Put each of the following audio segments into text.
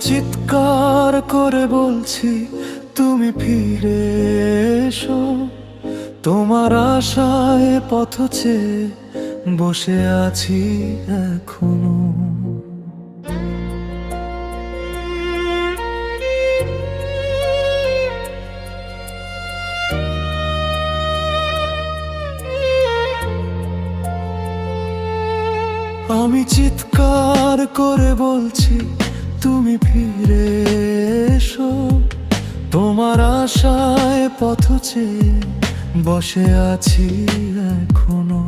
চিৎকার করে বলছি তুমি ফিরে এসো, তোমার আশায় পথ চেয়ে বসে আছি এখনো। আমি চিৎকার করে বলছি তুমি ফিরে এসো, তোমার আশায় পথ চেয়ে বসে আছি এখনো।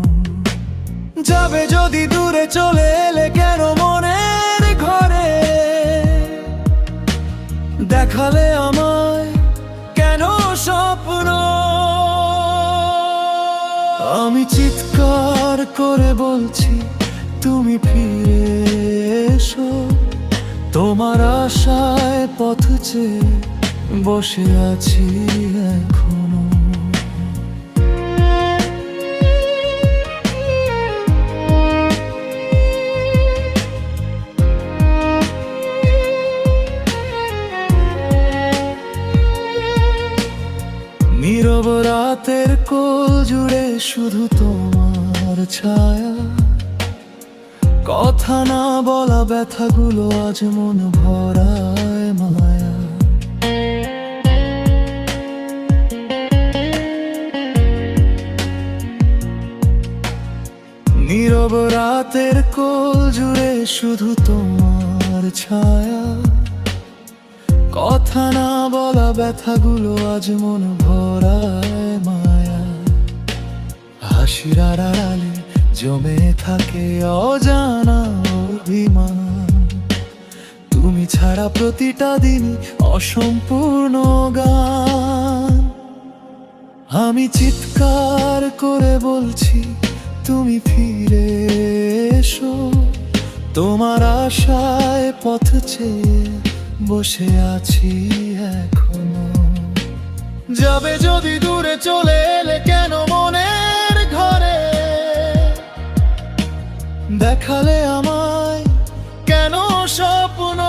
যাবে যদি দূরে চলে এলে কেন মনের ঘরে, দেখালে আমায় কেন স্বপ্ন। আমি চিৎকার করে বলছি তুমি ফিরে এসো, তোমার আশায় পথ চেয়ে বসে আছি এখনো। নীরব রাতের কোল জুড়ে শুধু তোমার ছায়া, কথা না বলা ব্যথাগুলো আজ মন ভরায় মায়া। নীরব রাতের কোল জুড়ে শুধু তোমার ছায়া, কথা না বলা ব্যথাগুলো আজ মন ভরায় মায়া। হাসির আড়ালে জমে থাকে অজানা অভিমান, তুমি ছাড়া প্রতিটা দিনই অসম্পূর্ণ গান। আমি চিৎকার করে বলছি তুমি ফিরে এসো, তোমার আশায় পথ চেয়ে বসে আছি এখনো। যাবে যদি দূরে চলে এলে কেন মনের ঘরে, দেখালে আমায় কেন স্বপ্ন।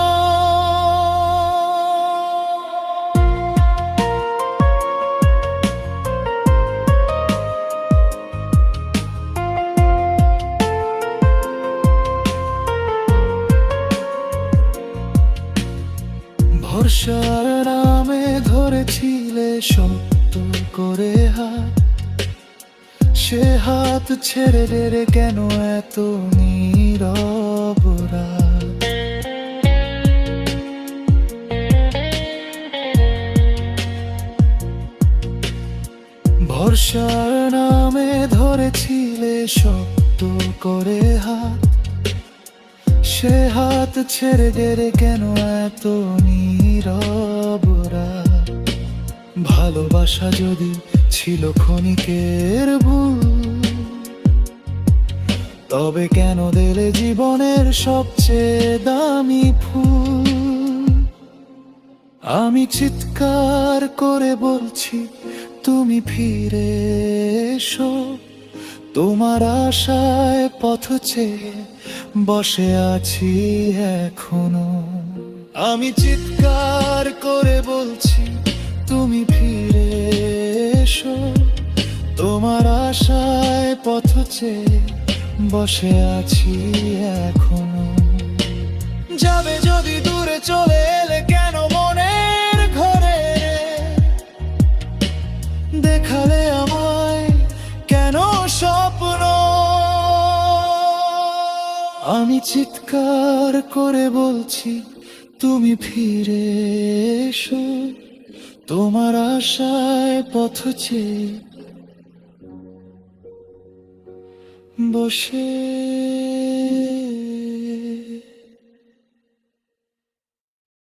ভরসার নামে ধরেছিলে শক্ত করে হাত, সে হাত ছেড়ে রে কেন এত নীরব রাত। ভরসার নামে ধরেছিলে শক্ত করে হাত, সে হাত ছেড়ে রে কেন এত নীরব রাত। ভালোবাসা যদি ছিল ক্ষণিকের ভুল, তবে কেন দিলে জীবনের সবচেয়ে দামি ফুল। আমি চিৎকার করে বলছি তুমি ফিরে এসো, তোমার আশায় পথ চেয়ে বসে আছি এখনো। আমি চিৎকার করে বলছি তুমি ফিরে এসো, তোমার আশায় পথ চেয়ে বসে আছি এখনো। যাবে যদি দূরে চলে এলে কেন মনের ঘরে, দেখালে আমায় কেন স্বপ্ন। আমি চিৎকার করে বলছি তুমি ফিরে এসো, তোমার আশায় পথ চেয়ে বসে